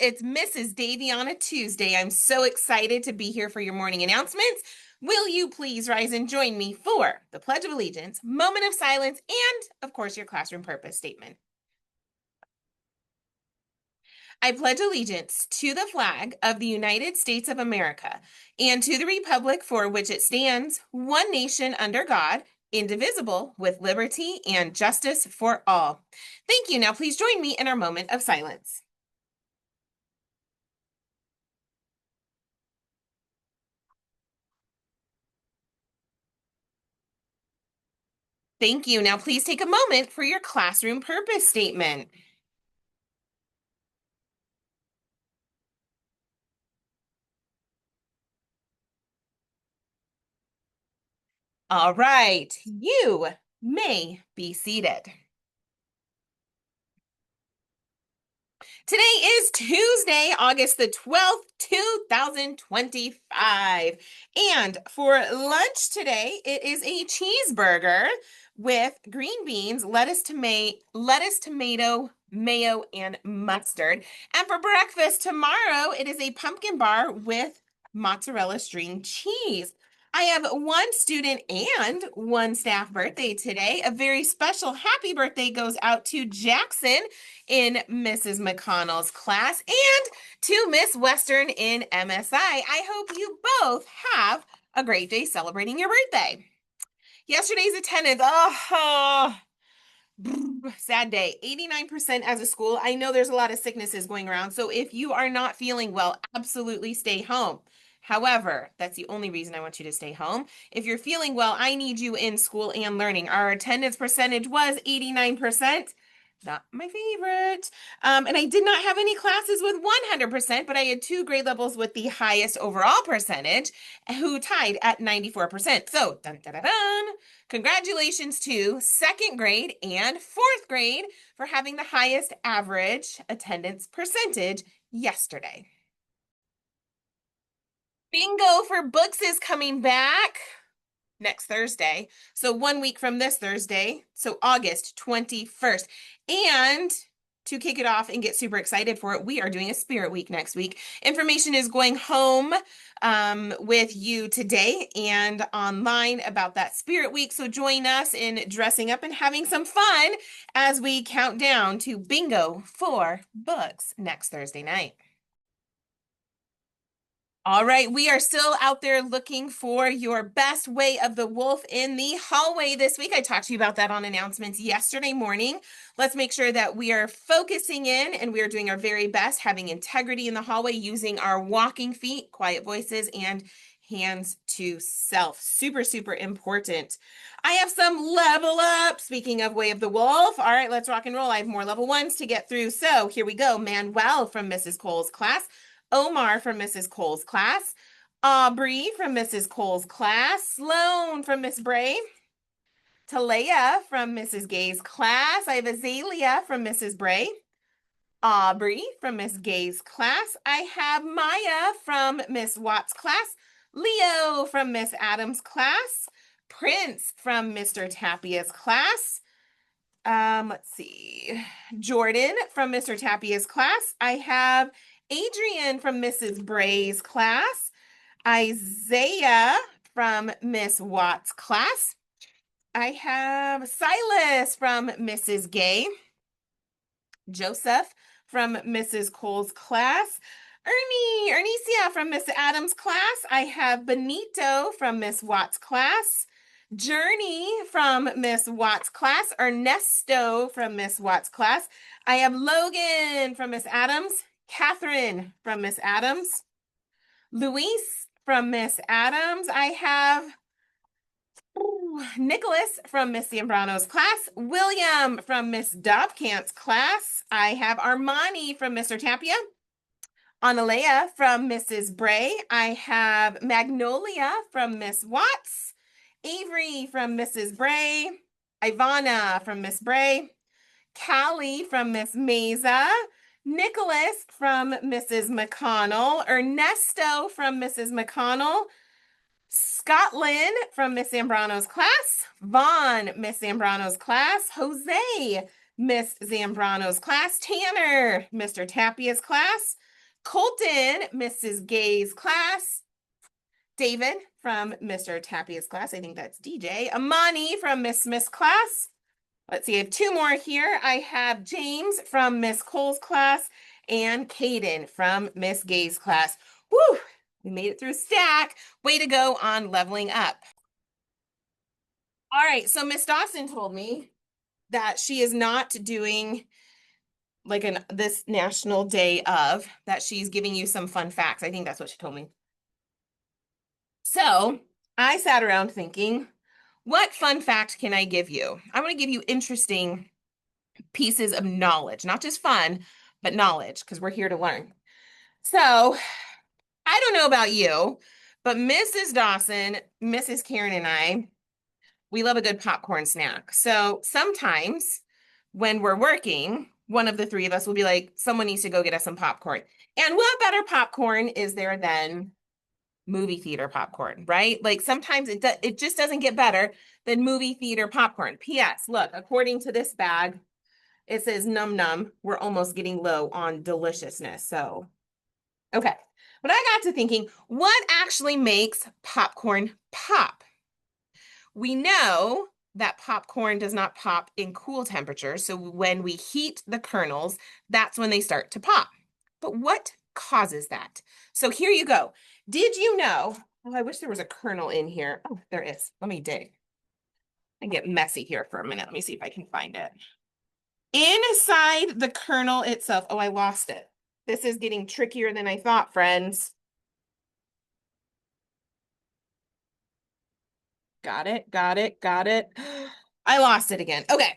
It's Mrs. Davy on a Tuesday. I'm so excited to be here for your morning announcements. Will you please rise and join me for the Pledge of Allegiance, moment of silence, and, of course, your classroom purpose statement. I pledge allegiance to the flag of the United States of America and to the republic for which it stands, one nation under God, indivisible, with liberty and justice for all. Thank you. Now, please join me in our moment of silence. Thank you. Now, please take a moment for your classroom purpose statement. All right, you may be seated. Today is Tuesday, August the 12th, 2025. And for lunch today, it is a cheeseburger with green beans, lettuce, tomato, mayo, and mustard. And for breakfast tomorrow, it is a pumpkin bar with mozzarella string cheese. I have one student and one staff birthday today. A very special happy birthday goes out to Jackson in Mrs. McConnell's class and to Miss Western in MSI. I hope you both have a great day celebrating your birthday. Yesterday's attendance, sad day, 89% as a school. I know there's a lot of sicknesses going around, so if you are not feeling well, absolutely stay home. However, that's the only reason I want you to stay home. If you're feeling well, I need you in school and learning. Our attendance percentage was 89%. Not my favorite. And I did not have any classes with 100%, but I had two grade levels with the highest overall percentage who tied at 94%. So, dun, dun, dun, dun. Congratulations to second grade and fourth grade for having the highest average attendance percentage yesterday. Bingo for books is coming back next Thursday. So 1 week from this Thursday, so August 21st. And to kick it off and get super excited for it, we are doing a Spirit Week next week. Information is going home with you today and online about that Spirit Week. So join us in dressing up and having some fun as we count down to bingo for books next Thursday night. All right, we are still out there looking for your best way of the wolf in the hallway this week. I talked to you about that on announcements yesterday morning. Let's make sure that we are focusing in and we are doing our very best, having integrity in the hallway, using our walking feet, quiet voices, and hands to self. Super, super important. I have some level up. Speaking of way of the wolf. All right, let's rock and roll. I have more level ones to get through. So here we go. Manuel from Mrs. Cole's class. Omar from Mrs. Cole's class, Aubrey from Mrs. Cole's class, Sloan from Miss Bray, Talea from Mrs. Gay's class. I have Azalea from Mrs. Bray, Aubrey from Miss Gay's class. I have Maya from Miss Watts' class, Leo from Miss Adams' class, Prince from Mr. Tapia's class. Let's see, Jordan from Mr. Tapia's class. I have Adrian from Mrs. Bray's class, Isaiah from Miss Watts' class. I have Silas from Mrs. Gay, Joseph from Mrs. Cole's class, Ernesia from Miss Adams' class. I have Benito from Miss Watts' class, Journey from Miss Watts' class, Ernesto from Miss Watts' class. I have Logan from Miss Adams, Catherine from Miss Adams, Luis from Miss Adams. I have Nicholas from Miss Zambrano's class, William from Miss Dobkant's class. I have Armani from Mr. Tapia, Analea from Mrs. Bray. I have Magnolia from Miss Watts, Avery from Mrs. Bray, Ivana from Miss Bray, Callie from Miss Meza, Nicholas from Mrs. McConnell, Ernesto from Mrs. McConnell, Scotland from Miss Zambrano's class, Vaughn, Miss Zambrano's class, Jose, Miss Zambrano's class, Tanner, Mr. Tapia's class, Colton, Mrs. Gay's class. David from Mr. Tapia's class. I think that's DJ. Amani from Miss Smith's class. Let's see, I have two more here. I have James from Miss Cole's class and Caden from Miss Gay's class. Woo! We made it through stack. Way to go on leveling up. All right, so Miss Dawson told me that she is not doing like this National Day of, that she's giving you some fun facts. I think that's what she told me. So I sat around thinking, what fun fact can I give you? I want to give you interesting pieces of knowledge, not just fun, but knowledge, because we're here to learn. So I don't know about you, but Mrs. Dawson, Mrs. Karen, and I, we love a good popcorn snack. So sometimes when we're working, one of the three of us will be like, someone needs to go get us some popcorn. And what better popcorn is there than movie theater popcorn, right? Like sometimes it just doesn't get better than movie theater popcorn. P.S. Look, according to this bag, it says num num. We're almost getting low on deliciousness. So, okay. But I got to thinking, what actually makes popcorn pop? We know that popcorn does not pop in cool temperatures. So when we heat the kernels, that's when they start to pop. But what causes that? So here you go. Did you know? Oh, I wish there was a kernel in here. Oh, there is. Let me dig. I get messy here for a minute. Let me see if I can find it. Inside the kernel itself. Oh, I lost it. This is getting trickier than I thought, friends. Got it, got it, got it. I lost it again. Okay.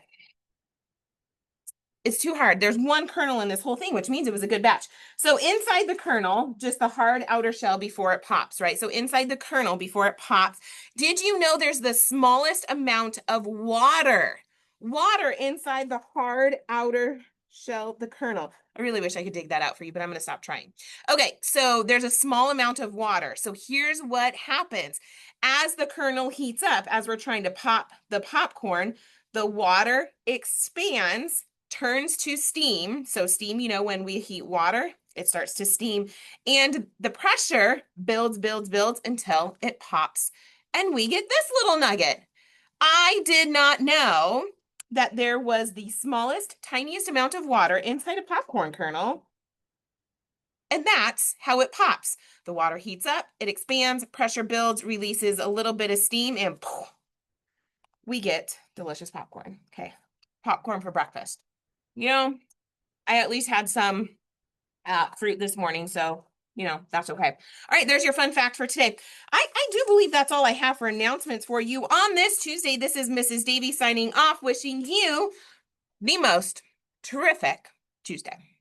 It's too hard. There's one kernel in this whole thing, which means it was a good batch. So inside the kernel, just the hard outer shell before it pops, right? So inside the kernel before it pops, did you know there's the smallest amount of water? Water inside the hard outer shell, the kernel. I really wish I could dig that out for you, but I'm going to stop trying. Okay, so there's a small amount of water. So here's what happens. As the kernel heats up, as we're trying to pop the popcorn, the water expands, turns to steam. So steam, you know, when we heat water, it starts to steam, and the pressure builds until it pops, and we get this little nugget. I did not know that there was the smallest, tiniest amount of water inside a popcorn kernel, and that's how it pops. The water heats up, it expands, pressure builds, releases a little bit of steam, and poof, we get delicious popcorn. Okay, popcorn for breakfast. You know, I at least had some fruit this morning, so, you know, that's okay. All right, there's your fun fact for today. I do believe that's all I have for announcements for you on this Tuesday. This is Mrs. Davy signing off, wishing you the most terrific Tuesday.